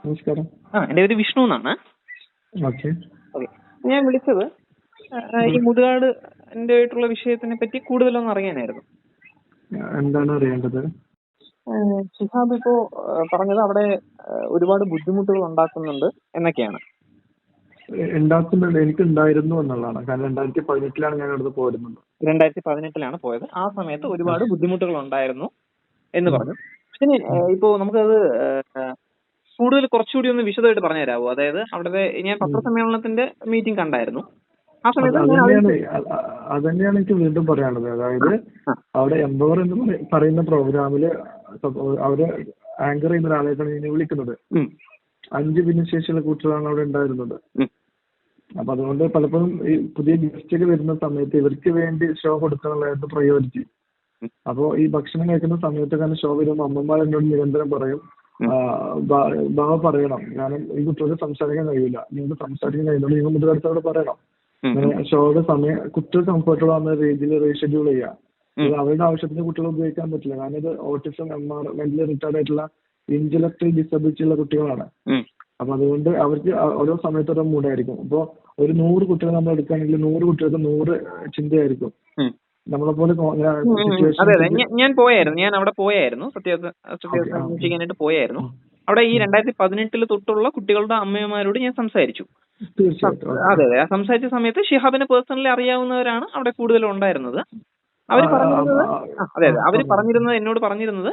നമസ്കാരം. എന്റെ പേര് വിഷ്ണു എന്നാണ്. ഓക്കെ. ഓക്കെ, ഞാൻ വിളിച്ചത് ഈ മുതുകാട് ആയിട്ടുള്ള വിഷയത്തിനെ പറ്റി കൂടുതലൊന്നും അറിയാനായിരുന്നു. എന്താണ് അറിയേണ്ടത്? ഷിഹാബ് ഇപ്പോ പറഞ്ഞത് അവിടെ ഒരുപാട് ബുദ്ധിമുട്ടുകൾ ഉണ്ടാക്കുന്നുണ്ട് എന്നൊക്കെയാണ്. ഉണ്ടാക്കുന്നുണ്ട്, എനിക്ക് ഉണ്ടായിരുന്നു എന്നുള്ളതാണ്. കാരണം 2018 ഞാൻ അവിടുന്ന് പോരുന്നത്. 2018 പോയത്. ആ സമയത്ത് ഒരുപാട് ബുദ്ധിമുട്ടുകൾ ഉണ്ടായിരുന്നു എന്ന് പറഞ്ഞു. പിന്നെ ഇപ്പോ നമുക്കത് കൂടുതൽ കുറച്ചുകൂടി ഒന്ന് വിശദമായിട്ട് പറഞ്ഞു തരാമോ? അതായത് അവിടുത്തെ ഞാൻ പത്രസമ്മേളനത്തിന്റെ മീറ്റിംഗ് കണ്ടായിരുന്നു. ആ സമയത്ത് അതന്നെയാണ് എനിക്ക് വീണ്ടും പറയാനുള്ളത്. അതായത് അവിടെ എംപവർ എന്ന് പറയുന്ന പ്രോഗ്രാമില് അവര് ആങ്കർ ചെയ്യുന്ന ഒരാളെയാണ് എന്നെ വിളിക്കുന്നത്. 5 ഭിന്നശേഷിയുള്ള കുട്ടികളാണ് അവിടെ ഉണ്ടായിരുന്നത്. അപ്പൊ അതുകൊണ്ട് പലപ്പോഴും ഈ പുതിയ ഗസ്റ്റുകൾ വരുന്ന സമയത്ത് ഇവർക്ക് വേണ്ടി ഷോ കൊടുക്കാനുള്ളതായിരുന്നു പ്രയോറിറ്റി. അപ്പോ ഈ ഭക്ഷണം കഴിക്കുന്ന സമയത്ത് തന്നെ ഷോ വരുമ്പോൾ അമ്മമാർ എന്നോട് നിരന്തരം പറയും, ബാവ പറയണം, കാരണം ഈ കുട്ടികൾക്ക് സംസാരിക്കാൻ കഴിയില്ല, നിങ്ങൾക്ക് സംസാരിക്കാൻ കഴിയുന്നുണ്ട്, നിങ്ങൾ മുതലെടുത്തോട് പറയണം. ഷോയുടെ സമയം കുട്ടികൾ കംഫർട്ടബിൾ ആവുന്ന രീതിയിൽ റീഷെഡ്യൂൾ ചെയ്യാം. അവരുടെ ആവശ്യത്തിന് കുട്ടികളെ ഉപയോഗിക്കാൻ പറ്റില്ല. കാരണം ഇത് ഓട്ടിസം, MR, മെന്റലി റിട്ടാർഡ് ആയിട്ടുള്ള ഇന്റലക്ച്വൽ ഡിസബിലിറ്റി ഉള്ള കുട്ടികളാണ്. അപ്പൊ അതുകൊണ്ട് അവർക്ക് ഓരോ സമയത്ത് ഓരോ മൂടായിരിക്കും. അപ്പൊ ഒരു 100 കുട്ടികൾ നമ്മൾ എടുക്കുകയാണെങ്കിൽ 100 കുട്ടികൾക്ക് 100 ചിന്തയായിരിക്കും. നമ്മളെ പോലെ ഞാൻ അവിടെ പോയായിരുന്നു, സത്യാന്വേഷിക്കാനായിട്ട് പോയായിരുന്നു. അവിടെ ഈ 2018 തൊട്ടുള്ള കുട്ടികളുടെ അമ്മമാരോട് ഞാൻ സംസാരിച്ചു. അതെ, സംസാരിച്ച സമയത്ത് ഷിഹാബിനെ പേഴ്സണലി അറിയാവുന്നവരാണ് അവിടെ കൂടുതലും ഉണ്ടായിരുന്നത്. അവര് പറഞ്ഞിരുന്നത് എന്നോട് പറഞ്ഞിരുന്നത്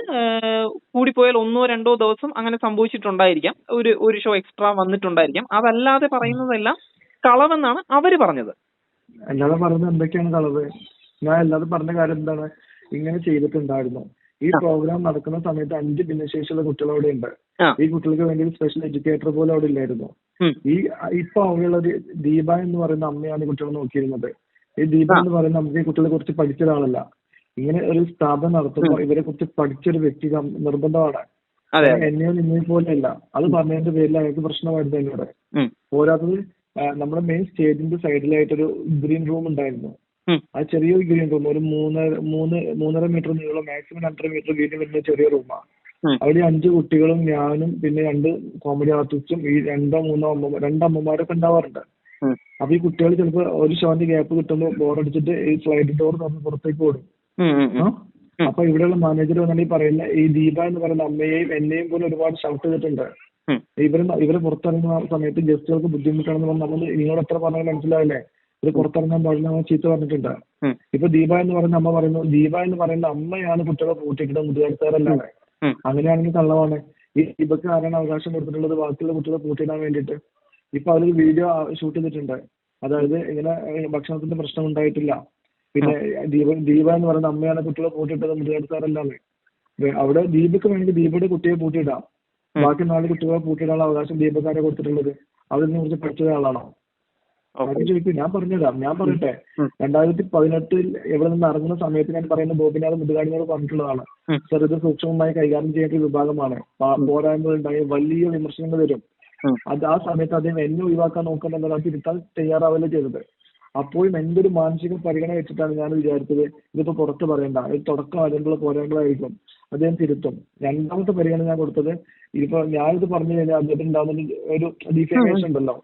കൂടിപ്പോയാൽ 1-2 ദിവസം അങ്ങനെ സംഭവിച്ചിട്ടുണ്ടായിരിക്കാം, ഒരു ഷോ എക്സ്ട്രാ വന്നിട്ടുണ്ടായിരിക്കാം. അതല്ലാതെ പറയുന്നതെല്ലാം കളവെന്നാണ് അവര് പറഞ്ഞത്. അല്ലാതെ പറഞ്ഞത് എന്തൊക്കെയാണ് കളവ്? ഞാൻ അല്ലാതെ പറഞ്ഞ കാര്യം എന്താണ്? ഇങ്ങനെ ചെയ്തിട്ടുണ്ടായിരുന്നു. ഈ പ്രോഗ്രാം നടക്കുന്ന സമയത്ത് 5 ഭിന്നശേഷിയുള്ള കുട്ടികൾ അവിടെ ഉണ്ട്. ഈ കുട്ടികൾക്ക് വേണ്ടി സ്പെഷ്യൽ എഡ്യൂക്കേറ്റർ പോലും അവിടെ ഇല്ലായിരുന്നു. ഇപ്പൊ അവിടെയുള്ളത് ദീപ എന്ന് പറയുന്ന അമ്മയാണ് കുട്ടികളെ നോക്കിയിരുന്നത്. ഈ ദീപ എന്ന് പറയുന്ന നമുക്ക് ഈ കുട്ടികളെ കുറിച്ച് പഠിച്ച ഒരാളല്ല. ഇങ്ങനെ ഒരു സ്ഥാപനം നടത്തുമ്പോൾ ഇവരെ കുറിച്ച് പഠിച്ചൊരു വ്യക്തി നിർബന്ധമാണ്. എന്നെയോ നിന്നെ പോലെയല്ല. അത് പറഞ്ഞതിന്റെ പേരിൽ അയാൾക്ക് പ്രശ്നമായിരുന്നു എന്നോട്. പോരാത്തത് നമ്മുടെ മെയിൻ സ്റ്റേജിന്റെ സൈഡിലായിട്ടൊരു ഗ്രീൻ റൂം ഉണ്ടായിരുന്നു. ആ ചെറിയൊരു ഗ്രീൻ റൂം, ഒരു 3.5 മീറ്റർ നീളം, മാക്സിമം 2.5 മീറ്റർ വീതി വരുന്ന ചെറിയ റൂമാണ്. അവിടെ 5 കുട്ടികളും ഞാനും പിന്നെ 2 കോമഡി ആർട്ടിസ്റ്റും ഈ 2 അമ്മമാരൊക്കെ ഉണ്ടാവാറുണ്ട്. അപ്പൊ ഈ കുട്ടികൾ ചിലപ്പോ ഒരു ഷോന്റെ ഗ്യാപ്പ് കിട്ടുമ്പോൾ ബോറടിച്ചിട്ട് ഈ സ്ലൈഡ് ഡോർ തുറന്ന് പുറത്തേക്ക് ഓടും. അപ്പൊ ഇവിടെയുള്ള മാനേജർ വന്നാൽ ഈ പറയുന്ന ഈ ദീപ എന്ന് പറയുന്ന അമ്മയെയും എന്നെയും പോലെ ഒരുപാട് ഷൗട്ട് ചെയ്തിട്ടുണ്ട്. ഇവര് പുറത്തിറങ്ങുന്ന സമയത്ത് ഗസ്റ്റുകൾക്ക് ബുദ്ധിമുട്ടാണെന്ന് പറഞ്ഞാൽ നമ്മൾ നിങ്ങളോട് എത്ര പറഞ്ഞാൽ മനസ്സിലാവില്ലേ? ഇത് പുറത്തിറങ്ങാൻ പാടില്ല ചീത്ത പറഞ്ഞിട്ടുണ്ട്. ഇപ്പൊ ദീപ എന്ന് പറയുന്ന അമ്മ പറയുന്നു, ദീപ എന്ന് പറയുന്ന അമ്മയാണ് കുട്ടികളെ പൂട്ടിയിട്ട് മുതിർത്താറല്ലാണ്. അങ്ങനെയാണെങ്കിൽ കള്ളമാണ്. ഈ ദീപക്ക് ആരാണ് അവകാശം കൊടുത്തിട്ടുള്ളത് ബാക്കിയുള്ള കുട്ടികളെ പൂട്ടിയിടാൻ വേണ്ടിയിട്ട്? ഇപ്പൊ അവരൊരു വീഡിയോ ഷൂട്ട് ചെയ്തിട്ടുണ്ട്. അതായത് ഇങ്ങനെ ഭക്ഷണത്തിന്റെ പ്രശ്നം ഉണ്ടായിട്ടില്ല, പിന്നെ ദീപ എന്ന് പറയുന്ന അമ്മയാണ് കുട്ടികളെ പൂട്ടിയിട്ടത് മുതിർത്താറല്ലാണ്. അവിടെ ദീപക്ക് വേണമെങ്കിൽ ദീപയുടെ കുട്ടിയെ പൂട്ടിയിടാം. ബാക്കി 4 കുട്ടികളെ പൂട്ടിയിടാനുള്ള അവകാശം ദീപക്കാരെ കൊടുത്തിട്ടുള്ളത് അവരിനെ കുറിച്ച് പഠിച്ച ആളാണോ? അത് ചോദിക്കും. ഞാൻ പറഞ്ഞുതരാം. ഞാൻ പറയട്ടെ, 2018 എവിടെ നിന്ന് ഇറങ്ങുന്ന സമയത്ത് ഞാൻ പറയുന്ന ബോബിനാഥ് മുതുകാടിനോട് പറഞ്ഞിട്ടുള്ളതാണ്, സർ ഇത് സൂക്ഷ്മമായി കൈകാര്യം ചെയ്യേണ്ട ഒരു വിഭാഗമാണ്. പോരായ്മകളുണ്ടായി വലിയ വിമർശനങ്ങൾ വരും. അത് ആ സമയത്ത് അദ്ദേഹം എന്നെ ഒഴിവാക്കാൻ നോക്കുന്നുണ്ടെങ്കിൽ അത് തിരുത്താൻ തയ്യാറാവല്ലേ ചെയ്തത്. അപ്പോഴും എന്റെ ഒരു മാനസിക പരിഗണന വെച്ചിട്ടാണ് ഞാൻ വിചാരിച്ചത് ഇതിപ്പോ പുറത്ത് പറയണ്ട, ഇത് തുടക്കം അതിനുള്ള പോരായ്മകളായിരിക്കും, അദ്ദേഹം തിരുത്തും. രണ്ടാമത്തെ പരിഗണന ഞാൻ കൊടുത്തത് ഇപ്പൊ ഞാനിത് പറഞ്ഞു കഴിഞ്ഞാൽ അദ്ദേഹത്തിന് ഉണ്ടാകുന്ന ഒരു ഡിഫേമേഷൻ ഉണ്ടല്ലോ.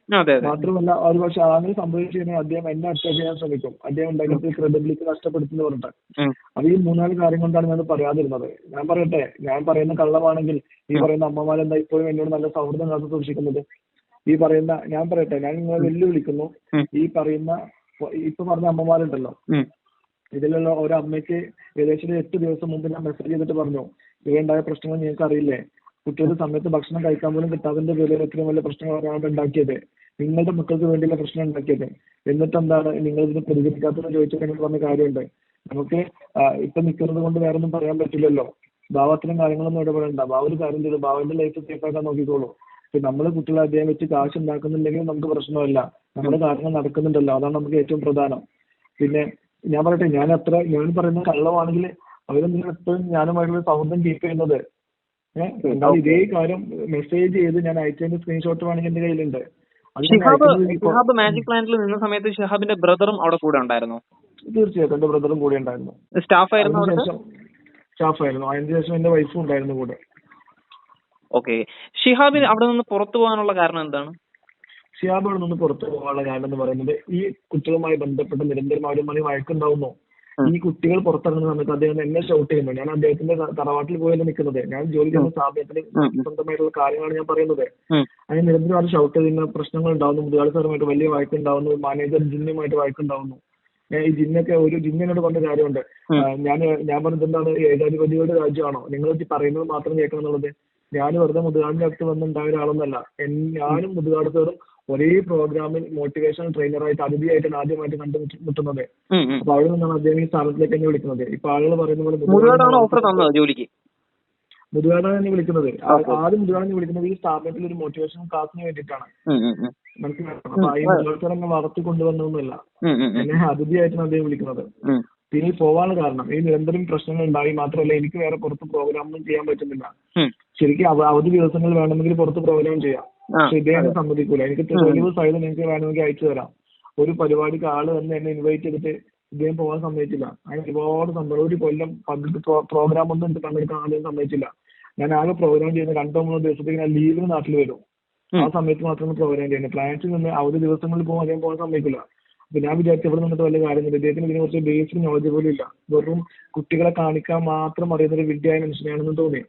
മാത്രമല്ല ഒരു പക്ഷെ അങ്ങനെ സംഭവിച്ചു കഴിഞ്ഞാൽ അദ്ദേഹം എന്നെ അറ്റാക്ക് ചെയ്യാൻ ശ്രമിക്കും. അദ്ദേഹം ഉണ്ടാക്കിയ ക്രെഡിബിലിറ്റി നഷ്ടപ്പെടുത്തുന്നു പറഞ്ഞിട്ട്. അത് ഈ 3-4 കാര്യം കൊണ്ടാണ് ഞാൻ പറയാതിരുന്നത്. ഞാൻ പറയട്ടെ, ഞാൻ പറയുന്ന കള്ളമാണെങ്കിൽ ഈ പറയുന്ന അമ്മമാരെന്താ ഇപ്പോഴും എന്നോട് നല്ല സൗഹൃദം കാത്തു സൂക്ഷിക്കുന്നത്? ഈ പറയുന്ന ഞാൻ പറയട്ടെ, ഞാൻ നിങ്ങളെ വെല്ലുവിളിക്കുന്നു. ഈ പറയുന്ന ഇപ്പൊ പറഞ്ഞ അമ്മമാരുണ്ടല്ലോ, ഇതിലുള്ള ഒരു അമ്മയ്ക്ക് ഏകദേശം 8 ദിവസം മുമ്പ് ഞാൻ മെസ്സേജ് ചെയ്തിട്ട് പറഞ്ഞു, ഇവയുണ്ടായ പ്രശ്നങ്ങൾ നിങ്ങൾക്ക് അറിയില്ലേ? കുട്ടികളുടെ സമയത്ത് ഭക്ഷണം കഴിക്കാൻ പോലും കിട്ടാതിന്റെ പേരിൽ ഏറ്റവും വലിയ പ്രശ്നങ്ങളാണ് ഉണ്ടാക്കിയത്. നിങ്ങളുടെ മക്കൾക്ക് വേണ്ടിയുള്ള പ്രശ്നം ഉണ്ടാക്കിയത്. എന്നിട്ട് എന്താണ് നിങ്ങൾ ഇതിന് പ്രതികരിക്കാത്തതെന്ന് ചോദിച്ചിട്ട് എനിക്ക് പറഞ്ഞ കാര്യമുണ്ട്. നമുക്ക് ഇപ്പൊ നിൽക്കുന്നത് കൊണ്ട് വേറെ ഒന്നും പറയാൻ പറ്റില്ലല്ലോ. ഭാവത്തിനും കാര്യങ്ങളൊന്നും ഇടപെടണ്ട. ഭാവ ഒരു കാര്യം ചെയ്തു, ഭാവന്റെ ലൈഫ് സേഫ് ആക്കാൻ നോക്കിക്കോളൂ. നമ്മള് കുട്ടികളെ അദ്ദേഹം വെച്ച് കാശ് ഉണ്ടാക്കുന്നുണ്ടെങ്കിൽ നമുക്ക് പ്രശ്നമല്ല, നമ്മുടെ കാര്യങ്ങൾ നടക്കുന്നുണ്ടല്ലോ, അതാണ് നമുക്ക് ഏറ്റവും പ്രധാനം. പിന്നെ ഞാൻ പറയട്ടെ, ഞാൻ പറയുന്ന കള്ളമാണെങ്കിൽ അവരെന്തിനാണ് എപ്പോഴും ഞാനുമായിട്ടുള്ള സൗഹൃദം കീപ്പ് ചെയ്യുന്നത്? എന്നാൽ ഇതേ കാര്യം മെസ്സേജ് ചെയ്ത് ഞാൻ അയച്ചതിന്റെ സ്ക്രീൻഷോട്ട് വേണമെങ്കിൽ എന്റെ കയ്യിലുണ്ട്. ഷിഹാബ് മാജിക് പ്ലാന്റിൽ നിന്ന സമയത്ത് ഷിഹാബിന്റെ ബ്രദറും അവിടെ കൂടെ ഉണ്ടായിരുന്നു. തീർച്ചയായിട്ടും എന്റെ ബ്രദറും കൂടെ ഉണ്ടായിരുന്നു. സ്റ്റാഫായിരുന്നു. അതിനുശേഷം എന്റെ വൈഫും ഉണ്ടായിരുന്നു കൂടെ. ഓക്കെ. ഷിഹാബിന് അവിടെ നിന്ന് പുറത്തു പോകാനുള്ള കാരണം എന്താണ്? ഷിഹാബ് അവിടെ നിന്ന് പുറത്തു പോകാനുള്ള കാരണം എന്ന് പറയുന്നത് ഈ കുട്ടികളുമായി ബന്ധപ്പെട്ട് നിരന്തരം അവരുമായി വഴക്കുണ്ടാവുന്നു. ഈ കുട്ടികൾ പുറത്തിറങ്ങുന്ന സമയത്ത് അദ്ദേഹം എന്നെ ഷൗട്ട് ചെയ്യുന്നു. ഞാൻ അദ്ദേഹത്തിന്റെ തറവാട്ടിൽ പോയല്ലേ നിൽക്കുന്നത്. ഞാൻ ജോലി ചെയ്യുന്ന സ്ഥാപനത്തിന് സ്വന്തമായിട്ടുള്ള കാര്യങ്ങളാണ് ഞാൻ പറയുന്നത്. അങ്ങനെ നിരന്തരം അവർ ഷൗട്ട് ചെയ്യുന്ന പ്രശ്നങ്ങൾ ഉണ്ടാവുന്നു. മുതലാളിസാറുമായിട്ട് വലിയ വഴക്കുണ്ടാവുന്നു. മാനേജർ ജിന്നുമായിട്ട് വഴക്കുണ്ടാവുന്നു. ഈ ജിന്നൊക്കെ ഒരു ജിന്നിനോട് പറഞ്ഞ കാര്യമുണ്ട്. ഞാൻ പറഞ്ഞത് എന്താണ്, ഏകാധിപതികളുടെ രാജ്യമാണോ നിങ്ങൾ പറയുന്നത് മാത്രം കേൾക്കണം എന്നുള്ളത്? ഞാൻ വെറുതെ മുതുകാടിന്റെ അടുത്ത് വന്നുണ്ടായ ഒരാളൊന്നല്ല. ഞാനും മുതുകാട് സാറും ഒരേ പ്രോഗ്രാമിൽ മോട്ടിവേഷണൽ ട്രെയിനറായിട്ട് അതിഥിയായിട്ടാണ് ആദ്യമായിട്ട് കണ്ടുമുട്ടുന്നത്. അപ്പൊ അവിടെ നിന്നാണ് അദ്ദേഹം ഈ സ്ഥാനത്തിലേക്ക് എന്നെ വിളിക്കുന്നത്. ഇപ്പൊ ആളുകൾ പറയുന്ന പോലെ മുതുകാടാണ് എന്നെ വിളിക്കുന്നത്. ആദ്യം മുതുകാടിനെ വിളിക്കുന്നത് ഈ സ്ഥാപനത്തിൽ ഒരു മോട്ടിവേഷണൽ ക്ലാസിന് വേണ്ടിയിട്ടാണ്. മനസ്സിലാക്കണം. അപ്പൊ ഈ മുതുകാട് എന്നെ വളർത്തി കൊണ്ടുവന്നൊന്നുമല്ല, എന്നെ അതിഥിയായിട്ടാണ് അദ്ദേഹം വിളിക്കുന്നത്. പിന്നെ പോവാനുള്ള കാരണം ഈ നിരന്തരം പ്രശ്നങ്ങൾ ഉണ്ടായി. മാത്രമല്ല എനിക്ക് വേറെ പുറത്ത് പ്രോഗ്രാമൊന്നും ചെയ്യാൻ പറ്റുന്നില്ല. ശരിക്കും അവധി ദിവസങ്ങളിൽ വേണമെങ്കിൽ പുറത്ത് പ്രോഗ്രാം ചെയ്യാം. പക്ഷെ ഇദ്ദേഹം സമ്മതിക്കൂല. എനിക്ക് തെളിവ് സഹിതം നിങ്ങൾക്ക് വേണമെങ്കിൽ അയച്ചു തരാം. ഒരു പരിപാടിക്ക് ആള് വന്ന് എന്നെ ഇൻവൈറ്റ് ചെയ്തിട്ട് ഇദ്ദേഹം പോകാൻ സമ്മതിച്ചില്ല. അങ്ങനെ ഒരുപാട് സംഭവം. ഒരു കൊല്ലം പ്രോഗ്രാം ഒന്നും എനിക്ക് പങ്കെടുക്കാൻ ആദ്യം സമ്മതിച്ചില്ല. ഞാൻ ആകെ പ്രോഗ്രാം ചെയ്യുന്ന 2-3 ദിവസത്തേക്ക് ഞാൻ ലീവിന് നാട്ടിൽ വരും. ആ സമയത്ത് മാത്രമാണ് പ്രോഗ്രാം ചെയ്യുന്നത്. ക്ലയൻസിൽ നിന്ന് അവധി ദിവസങ്ങളിൽ പോകാൻ അദ്ദേഹം പോകാൻ സമ്മതിക്കില്ല. അപ്പൊ ഞാൻ വിചാരിച്ചു ഇവിടെ നിന്നിട്ട് വലിയ കാര്യമില്ല. ഇദ്ദേഹത്തിന് ഇതിനെ കുറിച്ച് ബേസിക് നോളജ് പോലും ഇല്ല. വെറും കുട്ടികളെ കാണിക്കാൻ മാത്രം അറിയുന്ന ഒരു വിദ്യയായ മനുഷ്യനാണെന്ന് തോന്നി.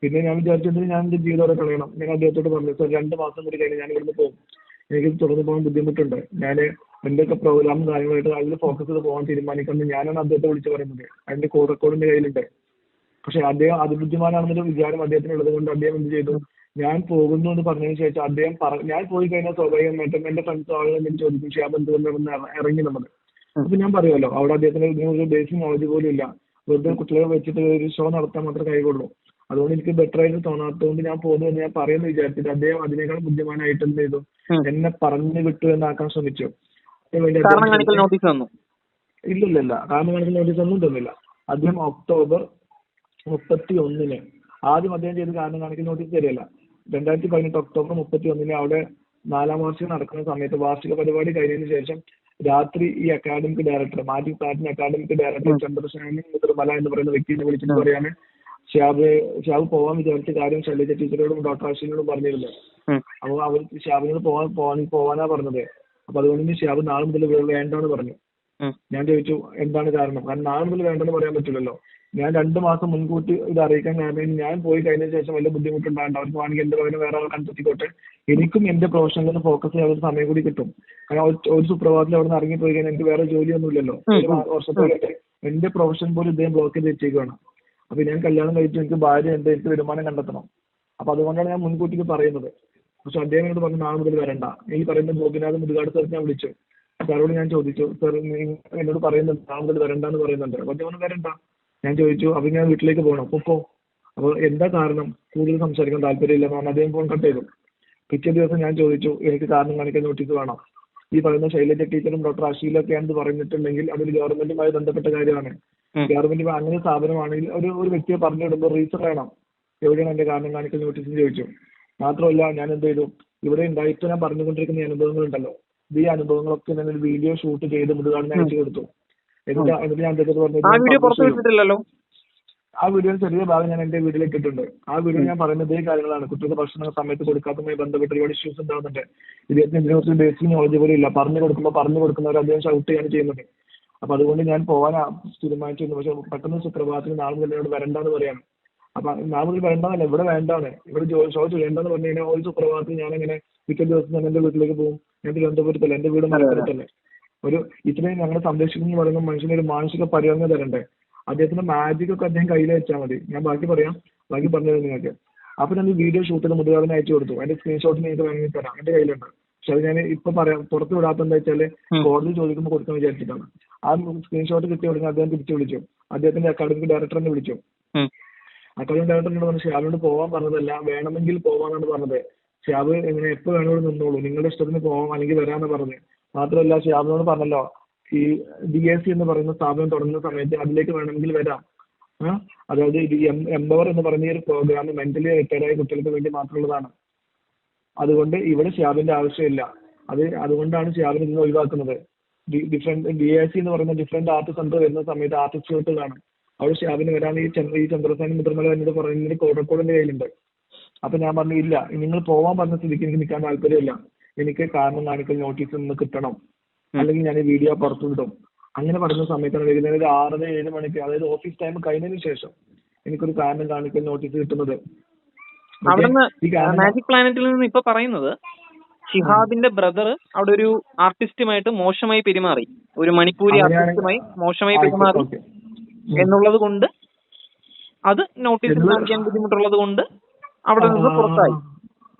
പിന്നെ ഞാൻ വിചാരിച്ചത് ഞാൻ എന്റെ ജീവിതം കളയണം. ഞാൻ അദ്ദേഹത്തോട് പറഞ്ഞു, സാർ 2 മാസം കൂടി കഴിഞ്ഞ് ഞാൻ ഇവിടുന്ന് പോകും. എനിക്ക് തുടർന്ന് പോകാൻ ബുദ്ധിമുട്ടുണ്ട്. ഞാൻ എന്തൊക്കെ പ്രോഗ്രാമും കാര്യങ്ങളായിട്ട് അതിൽ ഫോക്കസ് ചെയ്ത് പോകാൻ തീരുമാനിക്കുന്നത് ഞാനാണ് അദ്ദേഹത്തെ വിളിച്ച് പറയുന്നത്. അതിന്റെ കോൾ റെക്കോർഡിന്റെ കയ്യിലുണ്ട്. പക്ഷെ അദ്ദേഹം അതിബുദ്ധിമാനാണെന്നൊരു വിചാരം അദ്ദേഹത്തിന് ഉള്ളത് കൊണ്ട് അദ്ദേഹം എന്ത് ചെയ്തു, ഞാൻ പോകുന്നു എന്ന് പറഞ്ഞതിന് ശേഷം അദ്ദേഹം ഞാൻ പോയി കഴിഞ്ഞാൽ സ്വാഭാവികമായിട്ടും എന്റെ ഫ്രണ്ട്സ് ആളുകൾ എന്തെങ്കിലും ചോദിക്കും, ഷിഹാബ് എന്തുകൊണ്ടാണെന്ന് ഇറങ്ങി നമ്മൾ. അപ്പൊ ഞാൻ പറയുമല്ലോ അവിടെ അദ്ദേഹത്തിന് ഇതിനൊരു ബേസിക് നോളജ് പോലും ഇല്ല. വെറുതെ കുട്ടികളെ വെച്ചിട്ട് ഒരു ഷോ നടത്താൻ മാത്രമേ കഴിയുള്ളൂ. അതുകൊണ്ട് എനിക്ക് ബെറ്റർ ആയിട്ട് തോന്നാത്തതുകൊണ്ട് ഞാൻ പോകുന്നു എന്ന് ഞാൻ പറയുന്നു വിചാരിച്ചിട്ട് അദ്ദേഹം അതിനേക്കാൾ ബുദ്ധിമാനായിട്ട് എന്ത് ചെയ്തു, എന്നെ പറഞ്ഞു വിട്ടു എന്നാക്കാൻ ശ്രമിച്ചു. ഇല്ലില്ല, കാരണം കാണിക്കൽ നോട്ടീസ് ഒന്നും തന്നില്ല. അദ്ദേഹം ഒക്ടോബർ 31 ആദ്യം അദ്ദേഹം ചെയ്ത് കാരണം കാണിക്കൽ നോട്ടീസ് തരികയല്ല. 2018 ഒക്ടോബർ 31 അവിടെ 4ാം വാർഷികം നടക്കുന്ന സമയത്ത് വാർഷിക പരിപാടി കഴിഞ്ഞതിന് ശേഷം രാത്രി ഈ അക്കാഡമിക് ഡയറക്ടർ, മാജിക് പാറ്റിന് അക്കാഡമിക് ഡയറക്ടർ ചന്ദ്രശേഖരൻ മുതിർമല എന്ന് പറയുന്ന വ്യക്തിയെ വിളിച്ചിട്ട് പറയാണ്, ഷിഹാബ് പോവാൻ വിചാരിച്ച കാര്യം ശൈലജ ടീച്ചറോടും ഡോക്ടർ അശ്വിനോടും പറഞ്ഞിരുന്നു. അപ്പൊ അവർ ഷിഹാബിനോട് പോവാനാ പറഞ്ഞത്. അപ്പൊ അതുകൊണ്ട് ഷിഹാബ് നാളെ മുതൽ വേണ്ടാന്ന് പറഞ്ഞു. ഞാൻ ചോദിച്ചു എന്താണ് കാരണം? കാരണം നാളെ മുതൽ വേണ്ടെന്ന് പറയാൻ പറ്റില്ലല്ലോ. ഞാൻ 2 മാസം മുൻകൂട്ടി ഇത് അറിയിക്കാൻ കാരണം ഞാൻ പോയി കഴിഞ്ഞ ശേഷം വലിയ ബുദ്ധിമുട്ടുണ്ടാകണ്ട. അവർക്ക് വേണമെങ്കിൽ എന്റെ പകരം വേറെ ആൾ കണ്ടെത്തിക്കോട്ടെ. എനിക്കും എന്റെ പ്രൊഫഷനിൽ ഫോക്കസ് ചെയ്യാൻ ഒരു സമയം കൂടി കിട്ടും. കാരണം ഒരു സുപ്രഭാതത്തിൽ അവിടെ നിന്ന് ഇറങ്ങിപ്പോയി കഴിഞ്ഞാൽ എനിക്ക് വേറെ ജോലിയൊന്നും ഇല്ലല്ലോ. 1 വർഷത്തോളായിട്ട് എന്റെ പ്രൊഫഷൻ പോലും ഇദ്ദേഹം ബ്ലോക്ക് ചെയ്ത് വെച്ചേക്കുകയാണ്. അപ്പൊ ഞാൻ കല്യാണം കഴിച്ചു, എനിക്ക് ഭാര്യ ഉണ്ട്, എനിക്ക് വരുമാനം കണ്ടെത്തണം. അപ്പൊ അതുകൊണ്ടാണ് ഞാൻ മുൻകൂട്ടി പറയുന്നത്. പക്ഷെ അദ്ദേഹം എന്നോട് പറഞ്ഞു നാളെ മുതൽ വരണ്ട. ഈ പറയുന്ന ഗോപിനാഥ് മുതുകാട് സാർ ഞാൻ വിളിച്ചു. സാറോട് ഞാൻ ചോദിച്ചു, സാർ എന്നോട് പറയുന്നുണ്ട് നാളെ മുതൽ വരണ്ടെന്ന് പറയുന്നുണ്ട്. അപ്പൊ അദ്ദേഹം വരണ്ട. ഞാൻ ചോദിച്ചു അപ്പൊ ഞാൻ വീട്ടിലേക്ക് പോകണം. അപ്പൊ എന്താ കാരണം? കൂടുതൽ സംസാരിക്കാൻ താല്പര്യമില്ല എന്ന് പറഞ്ഞാൽ അദ്ദേഹം ഫോൺ കട്ട് ചെയ്തു. പിറ്റേ ദിവസം ഞാൻ ചോദിച്ചു എനിക്ക് കാരണം കാണിക്കാൻ നോട്ടീസ് വേണം. ഈ പറയുന്ന ശൈലജ ടീച്ചറും ഡോക്ടർ അഷീലൊക്കെയാണെന്ന് പറഞ്ഞിട്ടുണ്ടെങ്കിൽ അതൊരു ഗവൺമെന്റുമായി ബന്ധപ്പെട്ട കാര്യമാണ്. ഗവൺമെന്റ് അങ്ങനെ സ്ഥാപനമാണെങ്കിൽ ഒരു വ്യക്തിയെ പറഞ്ഞു വിടുമ്പോൾ റീസൺ വേണം. എവിടെയാണ് എന്റെ കാരണം കാണിക്കൽ നോട്ടീസ് ചോദിച്ചു. മാത്രമല്ല ഞാൻ എന്ത് ചെയ്തു, ഇവിടെ ഉണ്ടായിട്ട് ഞാൻ പറഞ്ഞുകൊണ്ടിരിക്കുന്ന അനുഭവങ്ങൾ ഉണ്ടല്ലോ, ഈ അനുഭവങ്ങളൊക്കെ ഞാൻ ഒരു വീഡിയോ ഷൂട്ട് ചെയ്ത് മുതുകാടിനെ അയച്ചു കൊടുത്തു. എന്നിട്ട് ഞാൻ അദ്ദേഹത്തോട് പറഞ്ഞു, ആ വീഡിയോ ചെറിയ ഭാഗം ഞാൻ എന്റെ വീഡിയോയിൽ ഇട്ടിട്ടുണ്ട്. ആ വീഡിയോ ഞാൻ പറയുന്നത് ഇതേ കാര്യങ്ങളാണ്. കുട്ടികളുടെ ഭക്ഷണ സമയത്ത് കൊടുക്കാത്തതുമായി ബന്ധപ്പെട്ട് ഒരുപാട് ഇഷ്യൂസ് ഉണ്ടാകുന്നുണ്ട്. ഇദ്ദേഹത്തിന് ഇതിനെ കുറിച്ച് ബേസിക് നോളജ് പോലും ഇല്ല. പറഞ്ഞു കൊടുക്കുന്നവർ അദ്ദേഹം ഷൗട്ട് ചെയ്യാണ് ചെയ്യുന്നത്. അപ്പൊ അതുകൊണ്ട് ഞാൻ പോകാൻ തീരുമാനിച്ചിരുന്നു. പക്ഷെ പെട്ടെന്ന് സുപ്രഭാതത്തിൽ നാളെ മുതൽ ഇവിടെ വരണ്ടെന്ന് പറയാണ്. അപ്പൊ നാളെ മുതൽ വരണ്ടെന്നല്ല, ഇവിടെ വേണ്ടാണ്, ഇവിടെ ഷോ ചെയ്യേണ്ടെന്ന് പറഞ്ഞു കഴിഞ്ഞാൽ ഒരു സുപ്രഭാതത്തിൽ ഞാൻ അങ്ങനെ പിറ്റേ ദിവസം ഞാൻ എന്റെ വീട്ടിലേക്ക് പോകും. ഞാൻ തിരുവനന്തപുരത്തല്ല, എന്റെ വീട് മലപ്പുറത്തല്ലേ. ഇത്രയും ഞങ്ങളെ സംരക്ഷിക്കുന്നു പറയുന്ന മനുഷ്യന് ഒരു മാനസിക പരിഗണന തരണ്ടേ? അദ്ദേഹത്തിന്റെ മാജിക് ഒക്കെ അദ്ദേഹം കയ്യിൽ വെച്ചാൽ മതി. ഞാൻ ബാക്കി പറഞ്ഞത് നിങ്ങൾക്ക്. അപ്പൊ ഞാൻ ഈ വീഡിയോ ഷൂട്ട് ചെയ്ത് മുതുകാടിനെ അയച്ചു കൊടുത്തു. അതിന്റെ സ്ക്രീൻഷോട്ട് നിങ്ങൾക്ക് വേണമെങ്കിൽ തരാം, എന്റെ കയ്യിലുണ്ട്. പക്ഷെ അത് ഞാൻ ഇപ്പൊ പുറത്ത് വിടാത്ത എന്താ വെച്ചാല് കോടതി ചോദിക്കുമ്പോൾ കൊടുക്കാൻ വിചാരിച്ചിട്ടാണ്. ആ സ്ക്രീൻഷോട്ട് കിട്ടിയ ഉടനെ അദ്ദേഹം തിരിച്ചു വിളിച്ചു. അദ്ദേഹത്തിന്റെ അക്കാഡമിക് ഡയറക്ടറിനെ വിളിച്ചു. അക്കാഡമിക് ഡയറക്ടറിനോട് പറഞ്ഞു ഷിഹാബിനോട് പോകാൻ പറഞ്ഞതല്ല, വേണമെങ്കിൽ പോവാന്നാണ് പറഞ്ഞത്. ഷിഹാബ് എങ്ങനെ എപ്പോ വേണമെങ്കിലും നിന്നോളൂ, നിങ്ങളുടെ ഇഷ്ടത്തിന് പോവാം അല്ലെങ്കിൽ വരാമെന്ന് പറഞ്ഞു. മാത്രമല്ല ഷിഹാബിനോട് പറഞ്ഞല്ലോ ഈ DAC എന്ന് പറയുന്ന സ്ഥാപനം തുടങ്ങുന്ന സമയത്ത് അതിലേക്ക് വേണമെങ്കിൽ വരാം. അതായത് ഇത് എംപവർ എന്ന് പറഞ്ഞ ഒരു പ്രോഗ്രാം മെന്റലി റിട്ടയർഡ് ആയ കുട്ടികൾക്ക് വേണ്ടി മാത്രമുള്ളതാണ്. അതുകൊണ്ട് ഇവിടെ ഷിഹാബിന്റെ ആവശ്യമില്ല. അതുകൊണ്ടാണ് ഷിഹാബിനെ ഇന്ന് ഒഴിവാക്കുന്നത്. DAC എന്ന് പറയുന്ന ഡിഫറെന്റ് ആർട്ട് സെന്റർ വരുന്ന സമയത്ത് ആർട്ടിസ്റ്റുകൾ കാണും. അവിടെ ഷിഹാബിന് വരാൻ ഈ ചന്ദ്രസേന മുതിർമല എന്നോട് പറയുന്നതിന് കോഴിക്കോടിന്റെ കയ്യിലുണ്ട്. അപ്പൊ ഞാൻ പറഞ്ഞു ഇല്ല, നിങ്ങൾ പോവാൻ പറഞ്ഞ സ്ഥിതിക്ക് എനിക്ക് നിൽക്കാൻ താല്പര്യമില്ല, എനിക്ക് കാരണം കാണിക്കൽ നോട്ടീസ് ഒന്ന് കിട്ടണം, അല്ലെങ്കിൽ ഞാൻ ഈ വീഡിയോ പുറത്തു വിടും. അങ്ങനെ പറയുന്ന സമയത്താണ് വൈകുന്നേരം ഒരു 6-7 മണിക്ക്, അതായത് ഓഫീസ് ടൈം കഴിഞ്ഞതിന് ശേഷം എനിക്കൊരു കാരണം കാണിക്കൽ നോട്ടീസ് കിട്ടുന്നത്. അവിടുന്ന് മാജിക് പ്ലാനറ്റിൽ നിന്ന് ഇപ്പൊ പറയുന്നത് ഷിഹാബിന്റെ ബ്രദർ അവിടെ ഒരു ആർട്ടിസ്റ്റുമായിട്ട് മോശമായി പെരുമാറി, ഒരു മണിപ്പൂരി ആർട്ടിസ്റ്റുമായി മോശമായി പെരുമാറി എന്നുള്ളത് കൊണ്ട് അത് നോട്ടീസിൽ കാണിക്കാൻ ബുദ്ധിമുട്ടുള്ളത് കൊണ്ട് അവിടെ നിന്ന് പുറത്തായി.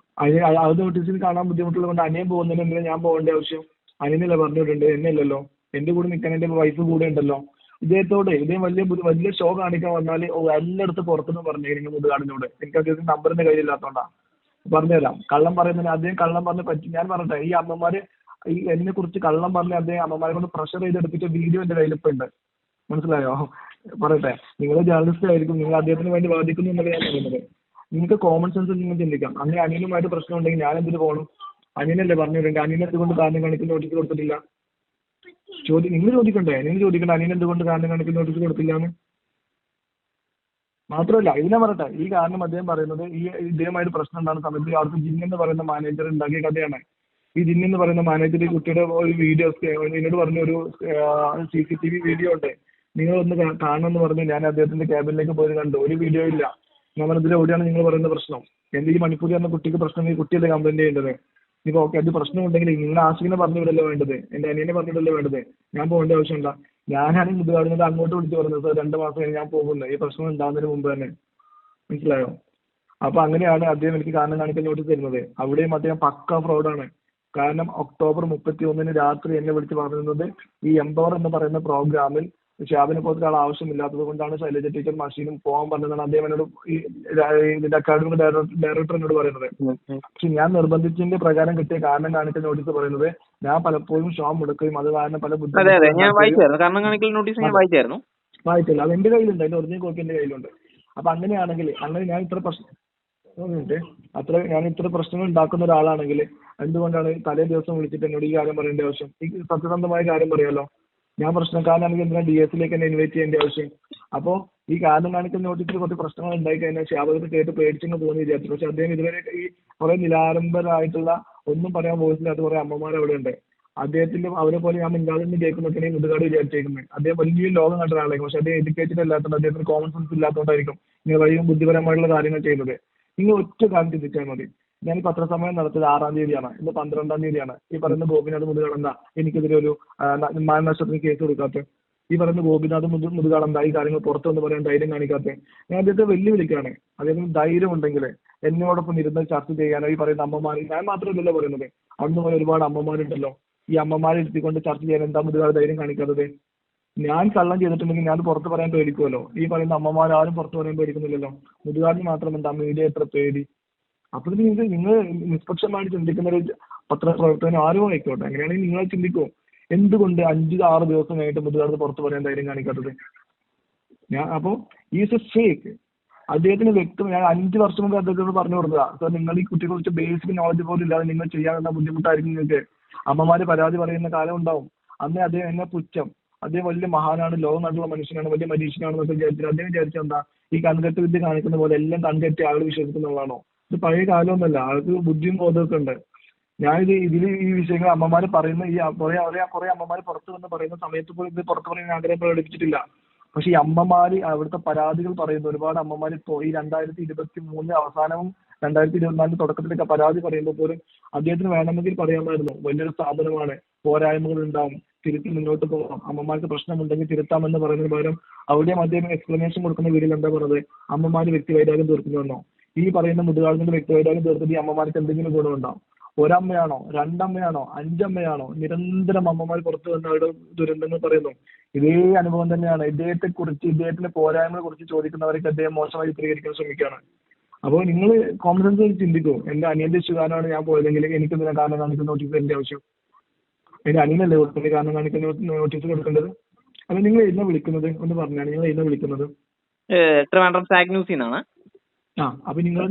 അത് നോട്ടീസിൽ കാണാൻ ബുദ്ധിമുട്ടുള്ളത് കൊണ്ട് അനിയൻ പോകുന്നതിന് ഞാൻ പോകേണ്ട ആവശ്യം? അനിയനല്ലേ പറഞ്ഞിട്ടുണ്ട്, എന്നെയല്ലല്ലോ. എന്റെ കൂടെ നിൽക്കാൻ എന്റെ വൈഫ് കൂടെ ഉണ്ടല്ലോ. ഇദ്ദേഹത്തോട് ഇദ്ദേഹം വലിയ ഷോ കാണിക്കാൻ വന്നാൽ എല്ലായിടത്തും പുറത്തുനിന്ന് പറഞ്ഞിരിക്കുന്നു മുതുകാടിനോട്. എനിക്ക് അദ്ദേഹത്തിന്റെ നമ്പറിന്റെ കയ്യിലില്ലാത്തോണ്ടാ. പറഞ്ഞുതരാം. കള്ളം പറയുന്നതിന് അദ്ദേഹം കള്ളം പറഞ്ഞ് പറ്റി. ഞാൻ പറഞ്ഞിട്ടെ, ഈ അമ്മമാര് ഈ എന്നെ കുറിച്ച് കള്ളം പറഞ്ഞ് അദ്ദേഹം അമ്മമാരെ കൊണ്ട് പ്രഷർ ചെയ്തെടുപ്പിച്ച വീഡിയോ എന്റെ കയ്യിലിപ്പുണ്ട്. മനസ്സിലായോ? പറയട്ടെ, നിങ്ങൾ ജേർണലിസ്റ്റ് ആയിരിക്കും, നിങ്ങൾ അദ്ദേഹത്തിന് വേണ്ടി വാദിക്കുന്നു എന്നല്ല ഞാൻ പറയുന്നത്. നിങ്ങൾക്ക് കോമൺ സെൻസ് നിങ്ങൾ ചിന്തിക്കാം. അങ്ങനെ അനിയനുമായിട്ട് പ്രശ്നം ഉണ്ടെങ്കിൽ ഞാൻ എന്തിനു പോകണം? അനിയനല്ലേ പറഞ്ഞിട്ടുണ്ട്. അനിയൻ എന്തുകൊണ്ട് കാരണം കാണിക്കുന്ന നോട്ടീസ് കൊടുത്തിട്ടില്ല? നിങ്ങൾ ചോദിക്കണ്ടേ? നിങ്ങൾ ചോദിക്കണ്ടേ അനിയൻ എന്തുകൊണ്ട് കാരണം കാണിക്കുന്ന നോട്ടീസ് കൊടുത്തില്ല എന്ന്? മാത്രമല്ല, ഇതിനെ പറയട്ടെ, ഈ കാരണം അദ്ദേഹം പറയുന്നത് ഈ ഇദ്ദേഹമായിട്ട് പ്രശ്നം ഉണ്ടാകുന്ന സമയത്ത് അവിടുത്തെ ജിൻ എന്ന് പറയുന്ന മാനേജർ ഉണ്ടാക്കിയ കഥയാണ്. ഈ ജിൻ എന്ന് പറയുന്ന മാനേജർ ഈ കുട്ടിയുടെ ഒരു വീഡിയോസ് എന്നോട് പറഞ്ഞ ഒരു CCTV വീഡിയോ ഉണ്ട്, നിങ്ങളൊന്ന് കാണണമെന്ന് പറഞ്ഞു. ഞാൻ അദ്ദേഹത്തിന്റെ ക്യാബിനിലേക്ക് പോയി കണ്ടു. ഒരു വീഡിയോ ഇല്ല. ഞാൻ പറഞ്ഞതിൽ എവിടെയാണ് നിങ്ങൾ പറയുന്ന പ്രശ്നം? എന്റെ ഈ മണിപ്പൂരി എന്ന കുട്ടിക്ക് പ്രശ്നം, ഈ കുട്ടിയല്ലേ കംപ്ലൈന്റ് ചെയ്യേണ്ടത്? ഇപ്പൊ ഓക്കെ, അത് പ്രശ്നമുണ്ടെങ്കിൽ നിങ്ങൾ ആശിക്കിനെ പറഞ്ഞു വിടല്ലോ വേണ്ടത്, എന്റെ അനിയനെ പറഞ്ഞിട്ടല്ലോ വേണ്ടത്. ഞാൻ പോകേണ്ട ആവശ്യമില്ല. ഞാനാണ് മുതുകാടുന്നത് അങ്ങോട്ട് വിളിച്ച് പറഞ്ഞത് 2 മാസം കഴിഞ്ഞ് ഞാൻ പോകുന്നത്, ഈ പ്രശ്നം ഉണ്ടാകുന്നതിന് മുമ്പ് തന്നെ. മനസ്സിലായോ? അപ്പൊ അങ്ങനെയാണ് അദ്ദേഹം എനിക്ക് കാരണം കാണിക്കാൻ നോട്ടീസ് തരുന്നത്. അവിടെയും അദ്ദേഹം പക്ക ഫ്രോഡാണ്. കാരണം ഒക്ടോബർ 31 രാത്രി എന്നെ വിളിച്ച് പറഞ്ഞിരുന്നത് ഈ എംപവർ എന്ന് പറയുന്ന പ്രോഗ്രാമിൽ ഷിഹാബിനെ പോലത്തെ ആൾ ആവശ്യമില്ലാത്തത് കൊണ്ടാണ് ശൈലജ ടീച്ചർ മഷീനും പോകാൻ പറഞ്ഞതാണ് അദ്ദേഹം എന്നോട്, ഈ ഇതിന്റെ അക്കാഡമി ഡയറക്ടർ എന്നോട് പറയുന്നത്. പക്ഷെ ഞാൻ നിർബന്ധിച്ചതിന്റെ പ്രകാരം കിട്ടിയ കാരണം കാണിക്കൽ നോട്ടീസ് പറയുന്നത് ഞാൻ പലപ്പോഴും ഷോ മുടക്കുകയും അത് കാരണം പല വായിച്ചില്ല. അത് എന്റെ കയ്യിലുണ്ട്, അതിന്റെ ഒറിജിനൽ കോപ്പി എന്റെ കയ്യിലുണ്ട്. അപ്പൊ അങ്ങനെയാണെങ്കിൽ, അങ്ങനെ ഞാൻ ഇത്ര പ്രശ്നങ്ങൾ ഉണ്ടാക്കുന്ന ഒരാളാണെങ്കിൽ എന്തുകൊണ്ടാണ് തലേ ദിവസം വിളിച്ചിട്ട് എന്നോട് ഈ കാര്യം പറയേണ്ട ആവശ്യം? ഈ സത്യസന്ധമായ കാര്യം പറയാലോ. ഞാൻ പ്രശ്നക്കാരനാണെങ്കിൽ എന്തിനാ DS എന്നെ ഇൻവൈറ്റ് ചെയ്യേണ്ട ആവശ്യം? അപ്പോ ഈ കാരണം കാണിക്കുന്ന നോട്ടീസിൽ കുറച്ച് പ്രശ്നങ്ങൾ ഉണ്ടായി കഴിഞ്ഞാൽ ഷിഹാബ് കേട്ട് പേടിച്ചെന്ന് തോന്നി വിചാരിച്ചു. പക്ഷെ അദ്ദേഹം ഇതുവരെ ഈ കുറെ നിലാരംഭരായിട്ടുള്ള ഒന്നും പറയാൻ പോയിട്ടില്ലാത്ത കുറെ അമ്മമാർ അവിടെ ഉണ്ട്. അദ്ദേഹത്തിന്റെ അവരെ പോലെ ഞാൻ മിണ്ടാതെ കേൾക്കുന്നൊക്കെ മുതുകാട് വിചാരിച്ചേക്കുന്നത്. അദ്ദേഹം വലിയ ലോകം കണ്ട ഒരാളായിരിക്കും. പക്ഷെ അദ്ദേഹം എഡ്യൂക്കേറ്റഡ് അല്ലാത്തതുകൊണ്ട്, അദ്ദേഹത്തിന് കോമൺ സെൻസ് ഇല്ലാത്തതുകൊണ്ടായിരിക്കും ഇങ്ങനെ വലിയ ബുദ്ധിപരമായിട്ടുള്ള കാര്യങ്ങൾ ചെയ്യുന്നത്. നിങ്ങൾ ഒറ്റ കാര്യം ചിന്തിച്ചാൽ മതി. ഞാൻ ഈ പത്രസമ്മേളനം നടത്തിയത് 6-ാം തീയതിയാണ്, ഇന്ന് 12-ാം തീയതിയാണ്. ഈ പറയുന്ന ഗോപിനാഥ് മുതുകാട് എനിക്കെതിരെ ഒരു മാനനഷ്ടത്തിന് കേസ് കൊടുക്കാത്ത, ഈ പറയുന്ന ഗോപിനാഥ് മുതുകാട് ഈ കാര്യങ്ങൾ പുറത്തു വന്ന് പറയാൻ ധൈര്യം കാണിക്കാത്ത, ഞാൻ അദ്ദേഹത്തെ വെല്ലുവിളിക്കാണ്. അദ്ദേഹത്തിന് ധൈര്യം ഉണ്ടെങ്കിൽ എന്നോടൊപ്പം ഇരുന്ന് ചർച്ച ചെയ്യാനോ, ഈ പറയുന്ന അമ്മമാർ, ഞാൻ മാത്രമല്ലല്ലോ പറയുന്നത്, അവിടുന്ന് പോലെ ഒരുപാട് അമ്മമാരുണ്ടല്ലോ, ഈ അമ്മമാരെ ഇരുത്തിക്കൊണ്ട് ചർച്ച ചെയ്യാൻ എന്താ മുതുകാട് ധൈര്യം കാണിക്കാത്തത്? ഞാൻ കള്ളം ചെയ്തിട്ടുണ്ടെങ്കിൽ ഞാൻ പുറത്ത് പറയാൻ പേടിക്കുമല്ലോ. ഈ പറയുന്ന അമ്മമാരും പുറത്ത് പറയാൻ പേടിക്കുന്നില്ലല്ലോ. മുതുകാടിന് മാത്രം എന്താ മീഡിയ എത്ര പേടി? അപ്പൊ നിങ്ങൾ നിഷ്പക്ഷമായിട്ട് ചിന്തിക്കുന്ന ഒരു പത്രപ്രവർത്തകൻ ആരും ആയിക്കോട്ടെ, അങ്ങനെയാണെങ്കിൽ നിങ്ങൾ ചിന്തിക്കോ, എന്തുകൊണ്ട് 5-6 ദിവസം കഴിഞ്ഞിട്ട് മുതുകാട് പുറത്ത് പറയാൻ ധൈര്യം കാണിക്കാത്തത്? അപ്പോ ഈസ് എ ഫേക്ക്. അദ്ദേഹത്തിന് വ്യക്തം, ഞാൻ 5 വർഷം മുമ്പ് അദ്ദേഹത്തോട് പറഞ്ഞു കൊടുത്തതാ, സർ നിങ്ങൾ ഈ കുട്ടിയെ കുറിച്ച് ബേസിക് നോളജ് പോലും ഇല്ലാതെ നിങ്ങൾ ചെയ്യാനുള്ള ബുദ്ധിമുട്ടായിരിക്കും നിങ്ങൾക്ക്. അമ്മമാര് പരാതി പറയുന്ന കാലം ഉണ്ടാവും. അന്നേ അദ്ദേഹം എന്നെ പുച്ഛം, അദ്ദേഹം വലിയ മഹാനാണ്, ലോകം നാട്ടിലുള്ള മനുഷ്യനാണ്, വലിയ മരീഷനാണെന്നൊക്കെ വിചാരിച്ചത്. അദ്ദേഹം വിചാരിച്ചത് എന്താ, ഈ കൺകെട്ട് വിദ്യ കാണിക്കുന്ന പോലെ എല്ലാം കൺകെട്ടി ആൾ വിശ്വസിക്കുന്നതാണോ? ഇത് പഴയ കാലമൊന്നുമല്ല, ആൾക്ക് ബുദ്ധിയും ബോധമൊക്കെ ഉണ്ട്. ഇതിൽ ഈ വിഷയങ്ങൾ അമ്മമാര് പറയുന്ന, ഈ കുറെ അമ്മമാര് പുറത്തു വന്ന് പറയുന്ന സമയത്ത് പോലും ഇത് പുറത്തു പറയാൻ ആഗ്രഹം പ്രകടിപ്പിച്ചിട്ടില്ല. പക്ഷെ ഈ അമ്മമാര് അവിടുത്തെ പരാതികൾ പറയുന്നു. ഒരുപാട് അമ്മമാര് ഇപ്പോൾ ഈ 2023 അവസാനവും 2024 തുടക്കത്തിലൊക്കെ പരാതി പറയുമ്പോൾ പോലും അദ്ദേഹത്തിന് വേണമെങ്കിൽ പറയാമായിരുന്നു, വലിയൊരു സ്ഥാപനമാണ്, പോരായ്മകൾ ഉണ്ടാവും, തിരുത്തി മുന്നോട്ട് പോകാം, അമ്മമാർക്ക് പ്രശ്നമുണ്ടെങ്കിൽ തിരുത്താമെന്ന് പറയുന്നതിന് പകരം അവിടെയും അദ്ദേഹം എക്സ്പ്ലനേഷൻ കൊടുക്കുന്ന വീഡിയോയിൽ എന്താ പറയുന്നത്, അമ്മമാര് വ്യക്തിവൈരാഗ്യം തീർക്കുന്നുവെന്നോ? ഈ പറയുന്ന മുതുകാടിന്റെ വ്യക്തിവൈരാഗ്യം തീർത്തിട്ട് ഈ അമ്മമാർക്ക് എന്തെങ്കിലും ഗുണമുണ്ടാവും? ഒരമ്മയാണോ, 2 അമ്മയാണോ, 5 അമ്മയാണോ? നിരന്തരം അമ്മമാർ പുറത്തു വന്ന അവരുടെ ദുരന്തങ്ങൾ പറയുന്നു. ഇതേ അനുഭവം തന്നെയാണ്. ഇദ്ദേഹത്തെ കുറിച്ച്, ഇദ്ദേഹത്തിന്റെ പോരായ്മകളെ കുറിച്ച് ചോദിക്കുന്നവർക്ക് അദ്ദേഹം മോശമായി ചിത്രീകരിക്കാൻ ശ്രമിക്കുകയാണ്. അപ്പോൾ നിങ്ങൾ കോമൺ സെൻസ് ചിന്തിക്കൂ. എന്റെ അനിയന്റെ ഇഷ്ടകാരനാണ് ഞാൻ പോയതെങ്കിൽ എനിക്ക് എന്തിനാ കാരണം കാണിക്കുന്ന നോട്ടീസ് എന്റെ ആവശ്യം? എന്റെ അനിയനല്ലേ കൊടുക്കേണ്ടത് കാരണം കാണിക്കുന്ന നോട്ടീസ് കൊടുക്കേണ്ടത്? അത് നിങ്ങൾ എന്നെ വിളിക്കുന്നത് ഒന്ന് പറഞ്ഞാണ്, നിങ്ങൾ എന്നെ വിളിക്കുന്നത്? അപ്പൊ നിങ്ങൾ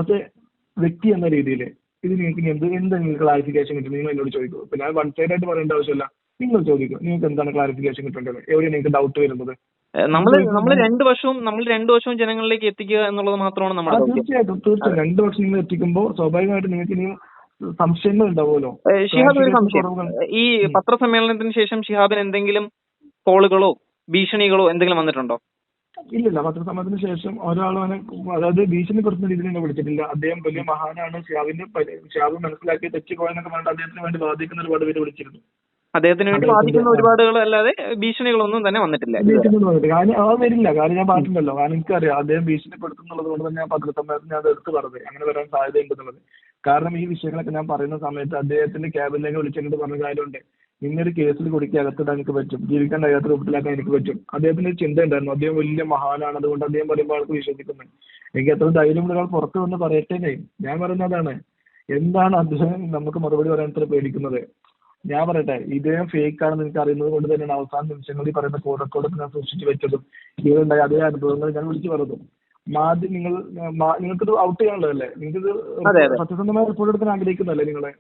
അത് വ്യക്തി എന്ന രീതിയിൽ ഇത് നിങ്ങൾക്ക് എന്തെങ്കിലും ക്ലാരിഫിക്കേഷൻ കിട്ടും നിങ്ങൾ എന്നോട് ചോദിക്കും. ഇപ്പൊ ഞാൻ വൺ സൈഡ് ആയിട്ട് പറയേണ്ട ആവശ്യമില്ല. നിങ്ങൾ ചോദിക്കും, നിങ്ങൾക്ക് എന്താണ് ക്ലാരിഫിക്കേഷൻ കിട്ടേണ്ടത്, എവിടെയാണ് നിങ്ങൾക്ക് ഡൗട്ട് വരുന്നത്? നമ്മൾ രണ്ടു വശവും ജനങ്ങളിലേക്ക് എത്തിക്കുക എന്നുള്ളത് മാത്രമാണ് നമ്മുടെ തീർച്ചയായിട്ടും 2 വർഷം നിങ്ങൾ എത്തിക്കുമ്പോൾ സ്വാഭാവികമായിട്ട് നിങ്ങൾക്ക് ഇനി സംശയങ്ങൾ ഉണ്ടാവുമല്ലോ. ഷിഹാബ്, ഒരു സംശയം, ഈ പത്രസമ്മേളനത്തിന് ശേഷം ഷിഹാബിന് എന്തെങ്കിലും കോളുകളോ ഭീഷണികളോ എന്തെങ്കിലും വന്നിട്ടുണ്ടോ? ഇല്ലില്ല, പത്രസമ്മേളനത്തിന് ശേഷം ഒരാളും അവനെ, അതായത് ഭീഷണിപ്പെടുത്തുന്ന രീതിയിൽ എന്നെ വിളിച്ചിട്ടില്ല. അദ്ദേഹം വലിയ മഹാനാണ്, ഷിഹാബ് മനസ്സിലാക്കി തെറ്റിപ്പോയെന്നൊക്കെ പറഞ്ഞിട്ട് അദ്ദേഹത്തിന് വേണ്ടി വാദിക്കുന്ന ഒരുപാട് പേര് വിളിച്ചിരുന്നു. അദ്ദേഹത്തിന് വേണ്ടി വാദിക്കുന്ന ഒരുപാടുകൾ അല്ലാതെ ഭീഷണികളൊന്നും തന്നെ വന്നിട്ടില്ല. കാരണം അത് വരില്ല, കാരണം ഞാൻ പറഞ്ഞിട്ടുണ്ടല്ലോ. കാരണം എനിക്കറിയാം അദ്ദേഹം ഭീഷണിപ്പെടുത്തുന്നുള്ളത് കൊണ്ട് തന്നെ ഞാൻ പത്രസമ്മേളനത്തിൽ ഞാൻ അത് എടുത്ത് പറഞ്ഞത് അങ്ങനെ വരാൻ സാധ്യതയുണ്ടെന്നുള്ളത്. കാരണം ഈ വിഷയങ്ങളൊക്കെ ഞാൻ പറയുന്ന സമയത്ത് അദ്ദേഹത്തിന്റെ ക്യാബിനിലേക്ക് വിളിച്ചിട്ട് പറഞ്ഞ കാര്യമുണ്ട്, ഇന്നൊരു കേസിൽ കുടുക്കി അകത്തിടാൻ എനിക്ക് പറ്റും, ജീവിക്കാൻ കഴിയാത്ത രൂപത്തിലാക്കാൻ എനിക്ക് പറ്റും. അദ്ദേഹത്തിന് ഒരു ചിന്ത ഉണ്ടായിരുന്നു, അദ്ദേഹം വലിയ മഹാനാണ്, അതുകൊണ്ട് അദ്ദേഹം പറയുമ്പോൾ ആൾക്ക് വിശ്വസിക്കുന്നത്. എനിക്ക് എത്ര ധൈര്യമുള്ള ഒരാൾ പുറത്ത് വന്ന് പറയട്ടെ. ഞാൻ പറയുന്നതാണ്, എന്താണ് അദ്ദേഹം നമുക്ക് മറുപടി പറയാൻ ഇത്ര പേടിക്കുന്നത്? ഞാൻ പറയട്ടെ, ഇദ്ദേഹം ഫേക്ക് ആണെന്ന് എനിക്ക് അറിയുന്നത് കൊണ്ട് തന്നെയാണ് അവസാന നിമിഷങ്ങളിൽ പറയുന്ന കോടൊക്കെ ഞാൻ സൂക്ഷിച്ചു വെച്ചതും ഇതുണ്ടായ അതേ അനുഭവങ്ങൾ ഞാൻ വിളിച്ചു പറഞ്ഞതും. നിങ്ങൾക്കിത് ഔട്ട് ചെയ്യാനുള്ളതല്ലേ? നിങ്ങൾക്കിത് സത്യസന്ധമായ റിപ്പോർട്ട് എടുക്കാൻ ആഗ്രഹിക്കുന്നതല്ലേ നിങ്ങളെ?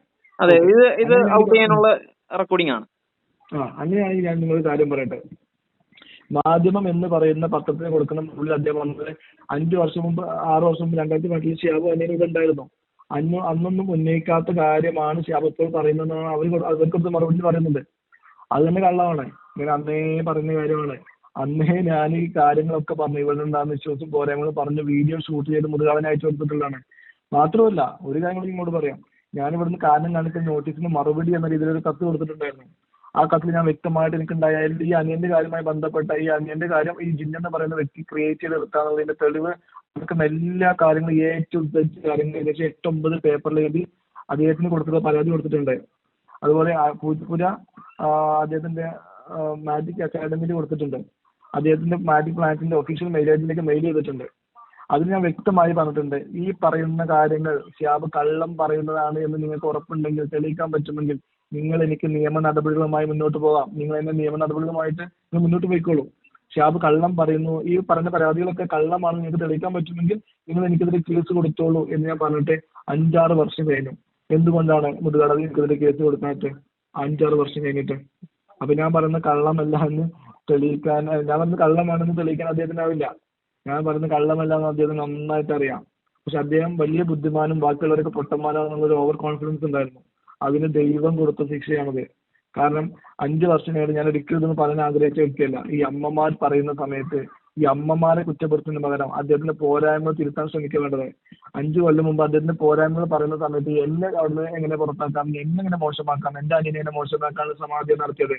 ഇത് ഔട്ട് ചെയ്യാനുള്ള റെക്കോർഡിംഗ് ആണ്. അങ്ങനെയാണെങ്കിൽ ഞാൻ നിങ്ങളൊരു കാര്യം പറയട്ടെ. മാധ്യമം എന്ന് പറയുന്ന പത്രത്തിന് കൊടുക്കുന്ന ഉള്ളിൽ അദ്ദേഹം വന്നത് 5 വർഷം മുമ്പ് 6 വർഷം മുമ്പ് 2014 ഷിഹാബ് അനിയൻ ഇവിടെ ഉണ്ടായിരുന്നു. അന്നൊന്നും ഉന്നയിക്കാത്ത കാര്യമാണ് ഷിഹാബ് ഇപ്പോൾ പറയുന്നതെന്നാണ് അവർക്കൊരു മറുപടി പറയുന്നത്. അത് തന്നെ കള്ളമാണ്. ഞാൻ അന്നേ പറയുന്ന കാര്യമാണ്. അന്നേ ഞാൻ ഈ കാര്യങ്ങളൊക്കെ പറഞ്ഞു, ഇവിടെ ഉണ്ടാകുന്ന വിശ്വാസം പോരായ്മകൾ പറഞ്ഞു, വീഡിയോ ഷൂട്ട് ചെയ്ത് മുതുകാവൻ അയച്ചു കൊടുത്തിട്ടുള്ളതാണ്. മാത്രമല്ല ഒരു കാര്യം കൂടി ഇങ്ങോട്ട് പറയാം, ഞാൻ ഇവിടുന്ന് കാരണം കാണിക്കുന്ന നോട്ടീസിന് മറുപടി എന്ന രീതിയിൽ ഒരു കത്ത് കൊടുത്തിട്ടുണ്ടായിരുന്നു. ആ കത്തിൽ ഞാൻ വ്യക്തമായിട്ട് എനിക്കുണ്ടായ ഈ അനിയന്റെ കാര്യവുമായി ബന്ധപ്പെട്ട ഈ അനിയന്റെ കാര്യം ഈ ജിൻ എന്ന് പറയുന്ന വ്യക്തി ക്രിയേറ്റ് ചെയ്തെടുത്താണെന്നതിന്റെ തെളിവ് അടക്കം എല്ലാ കാര്യങ്ങളും A to Z കാര്യങ്ങൾ ഏകദേശം 8-9 പേപ്പറിൽ എഴുതി അദ്ദേഹത്തിന് കൊടുത്തിട്ട് പരാതി കൊടുത്തിട്ടുണ്ട്. അതുപോലെ പൂജപ്പുര അദ്ദേഹത്തിന്റെ മാജിക് അക്കാഡമിയിൽ കൊടുത്തിട്ടുണ്ട്. അദ്ദേഹത്തിന്റെ മാജിക് പ്ലാനറ്റിന്റെ ഒഫീഷ്യൽ മെയിലേജിലേക്ക് മെയിൽ ചെയ്തിട്ടുണ്ട്. അതിന് ഞാൻ വ്യക്തമായി പറഞ്ഞിട്ടുണ്ട്, ഈ പറയുന്ന കാര്യങ്ങൾ ഷിഹാബ് കള്ളം പറയുന്നതാണ് എന്ന് നിങ്ങൾക്ക് ഉറപ്പുണ്ടെങ്കിൽ, തെളിയിക്കാൻ പറ്റുമെങ്കിൽ നിങ്ങൾ എനിക്ക് നിയമ നടപടികളുമായി മുന്നോട്ട് പോകാം. നിങ്ങൾ എന്നെ നിയമ നടപടികളുമായിട്ട് മുന്നോട്ട് പോയിക്കോളൂ. ഷിഹാബ് കള്ളം പറയുന്നു, ഈ പറഞ്ഞ പരാതികളൊക്കെ കള്ളമാണെന്ന് നിങ്ങൾക്ക് തെളിയിക്കാൻ പറ്റുമെങ്കിൽ നിങ്ങൾ എനിക്കെതിരെ കേസ് കൊടുത്തോളൂ എന്ന് ഞാൻ പറഞ്ഞിട്ട് 5-6 വർഷം കഴിഞ്ഞു. എന്തുകൊണ്ടാണ് മുതുകാട് എനിക്കെതിരെ കേസ് കൊടുക്കാനായിട്ട് 5-6 വർഷം കഴിഞ്ഞിട്ട്? അപ്പൊ ഞാൻ പറയുന്ന കള്ളമല്ല എന്ന് തെളിയിക്കാൻ, ഞാൻ പറയുന്നത് കള്ളമാണെന്ന് തെളിയിക്കാൻ അദ്ദേഹത്തിനാവില്ല. ഞാൻ പറയുന്നത് കള്ളമല്ല എന്ന് അദ്ദേഹത്തിന് നന്നായിട്ട് അറിയാം. പക്ഷെ അദ്ദേഹം വലിയ ബുദ്ധിമാനും ബാക്കിയുള്ളവരൊക്കെ പൊട്ടന്മാരാണെന്നുള്ളൊരു ഓവർ കോൺഫിഡൻസ് ഉണ്ടായിരുന്നു. അതിന് ദൈവം കൊടുത്ത ശിക്ഷയാണത്. കാരണം 5 വർഷം കഴിഞ്ഞ് ഞാൻ ഒരിക്കലും ഇതൊന്നും പറയാൻ ആഗ്രഹിച്ച വ്യക്തിയല്ല. ഈ അമ്മമാർ പറയുന്ന സമയത്ത് ഈ അമ്മമാരെ കുറ്റപ്പെടുത്തുന്ന പകരം അദ്ദേഹത്തിന്റെ പോരായ്മകൾ തിരുത്താൻ ശ്രമിക്കുക വേണ്ടത്. 5 കൊല്ലം മുമ്പ് അദ്ദേഹത്തിന്റെ പോരായ്മകൾ പറയുന്ന സമയത്ത് എന്നെ അവിടുന്ന് എങ്ങനെ പുറത്താക്കാം, എന്നെ എങ്ങനെ മോശമാക്കാം, എന്റെ അനിയനെ എങ്ങനെ മോശമാക്കാനുള്ള സമാധിയാണ് നടത്തിയത്.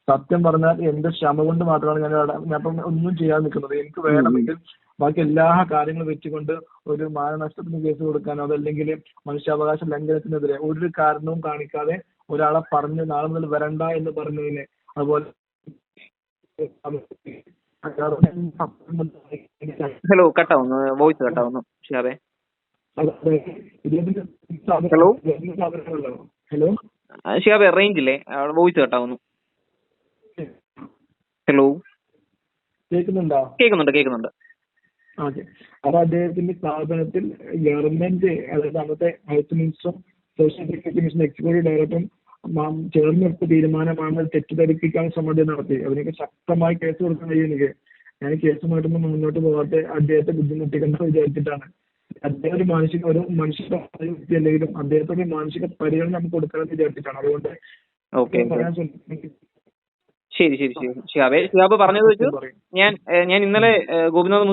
സത്യം പറഞ്ഞാൽ എന്റെ ക്ഷമ കൊണ്ട് മാത്രമാണ് ഞാൻ ഇപ്പം ഒന്നും ചെയ്യാൻ നിൽക്കുന്നത്. എനിക്ക് വേണമെങ്കിൽ ബാക്കി എല്ലാ കാര്യങ്ങളും വെച്ചുകൊണ്ട് ഒരു മാനനഷ്ടത്തിന് കേസ് കൊടുക്കാനോ അതല്ലെങ്കിൽ മനുഷ്യാവകാശ ലംഘനത്തിനെതിരെ ഒരു കാരണവും കാണിക്കാതെ ഒരാളെ പറഞ്ഞ് നാളെ മുതൽ വരണ്ട എന്ന് പറഞ്ഞതിന്, അതുപോലെ ഹലോ കട്ടാവുന്നു, വോയിസ് കട്ടാവുന്നു ഷിഹാബേ. ഹലോ ഹലോ ഷിഹാബേ റേഞ്ച് ഇല്ലേ? വോയിസ് കട്ടാവുന്നു. ഹലോ കേൾക്കുന്നുണ്ടോ? കേൾക്കുന്നുണ്ട്. ഓക്കെ. അപ്പൊ അദ്ദേഹത്തിന്റെ സ്ഥാപനത്തിൽ ഗവൺമെന്റ്, അതായത് അന്നത്തെ ഹെൽത്ത് മിനിസ്റ്ററും സോഷ്യൽ സെക്യൂരിറ്റി മിഷൻ എക്സിക്യൂട്ടീവ് ഡയറക്ടറും ചേർന്നെടുത്ത തീരുമാനമാണ് തെറ്റിദ്ധരിപ്പിക്കാൻ ശ്രമം നടത്തി. അതിനൊക്കെ ശക്തമായി കേസ് കൊടുക്കാൻ കഴിയും എനിക്ക്. ഞാൻ കേസുമായിട്ടൊന്നും മുന്നോട്ട് പോകാതെ അദ്ദേഹത്തെ ബുദ്ധിമുട്ടിക്കുന്ന വിചാരിച്ചിട്ടാണ്. അദ്ദേഹം ഒരു മനുഷ്യ വ്യക്തിയല്ലെങ്കിലും അദ്ദേഹത്തിന്റെ മാനസിക പരിഗണന നമുക്ക് കൊടുക്കണമെന്ന് വിചാരിച്ചിട്ടാണ്. അതുകൊണ്ട് ശരി ഷിഹാബ് പറഞ്ഞത് വെച്ച് ഞാൻ ഇന്നലെ ഗോപിനാഥ്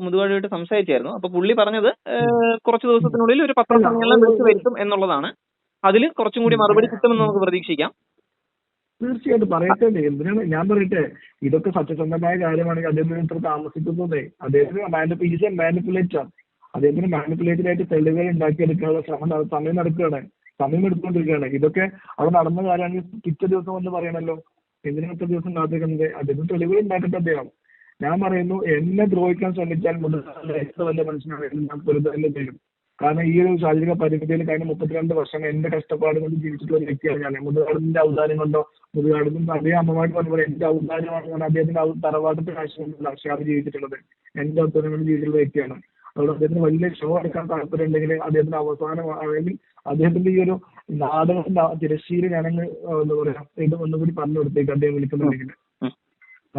മുതുകാടുമായിട്ട് സംസാരിച്ചായിരുന്നു. അപ്പൊ പുള്ളി പറഞ്ഞത് കുറച്ച് ദിവസത്തിനുള്ളിൽ ഒരു പത്രസമ്മേളനം വിളിച്ചു വരുത്തും എന്നുള്ളതാണ്. അതിൽ കുറച്ചും കൂടി മറുപടി കിട്ടുമെന്ന് നമുക്ക് പ്രതീക്ഷിക്കാം. തീർച്ചയായിട്ടും പറയട്ടെ. എന്തിനാണ് ഞാൻ പറയട്ടെ, ഇതൊക്കെ സത്യസന്ധമായ കാര്യമാണെങ്കിൽ അദ്ദേഹത്തിന് ഇത്ര താമസിക്കുന്നതേ. അദ്ദേഹത്തിന് മാനിപ്പുലേറ്റർ, അദ്ദേഹത്തിന് മാനിപ്പുലേറ്ററായിട്ട് തെളിവുകൾ ഉണ്ടാക്കിയെടുക്കാനുള്ള സമയം എടുത്തുകൊണ്ടിരിക്കുകയാണ്. ഇതൊക്കെ അവിടെ നടന്ന കാര്യമാണെങ്കിൽ പിറ്റേ ദിവസം വന്ന് പറയണല്ലോ. എന്തിനാ ഇത്ര ദിവസം കാത്തിരിക്കുന്നത്? അദ്ദേഹത്തിന് തെളിവുകൾ ഉണ്ടാക്കട്ടെ അദ്ദേഹം. ഞാൻ പറയുന്നു, എന്നെ ദ്രോഹിക്കാൻ ശ്രമിച്ചാൽ മുതൽ എത്ര വലിയ മനുഷ്യനാണ് ഞാൻ പൊരുതന്നെ ചെയ്യും. കാരണം ഈ ഒരു ശാരീരിക പരിമിതിയിൽ കഴിഞ്ഞ 32 വർഷം എന്റെ കഷ്ടപ്പാട് കൊണ്ട് ജീവിച്ചിട്ടുള്ള ഒരു വ്യക്തിയാണ് ഞാൻ. മുതുകാടിന്റെ ഔദാര്യം കൊണ്ടോ മുതുകാടിനും അതേ അമ്മമായിട്ട് പറഞ്ഞ എന്റെ ഔദാര്യമാണ് അദ്ദേഹത്തിന്റെ തറവാട്ടത്തെ കാശുകൊണ്ടല്ല ഷിഹാബ് ജീവിച്ചിട്ടുള്ളത്. എന്റെ ഔദാര്യം കൊണ്ട് ജീവിച്ചിട്ടുള്ള വ്യക്തിയാണ്. അതുകൊണ്ട് അദ്ദേഹത്തിന് വലിയ ഷോ എടുക്കാൻ താല്പര്യം ഉണ്ടെങ്കിൽ അദ്ദേഹത്തിന്റെ അവസാനം അല്ലെങ്കിൽ അദ്ദേഹത്തിന്റെ ഈ ഒരു നാടകത്തിന്റെ തിരശ്ശീല ഞാനങ്ങ് എന്താ പറയാ ഇത് ഒന്നുകൂടി പറഞ്ഞു കൊടുത്തേക്ക് അദ്ദേഹം വിളിക്കുന്നുണ്ടെങ്കിൽ.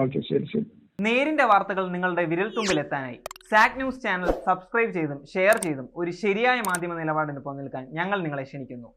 ഓക്കെ, ശരി. നേരിന്റെ വാർത്തകൾ നിങ്ങളുടെ വിരൽത്തുമ്പിൽ എത്താനായി സാക് ന്യൂസ് ചാനൽ സബ്സ്ക്രൈബ് ചെയ്തും ഷെയർ ചെയ്തും ഒരു ശരിയായ മാധ്യമ നിലപാടിന് പോകാൻ ഞങ്ങൾ നിങ്ങളെ ക്ഷണിക്കുന്നു.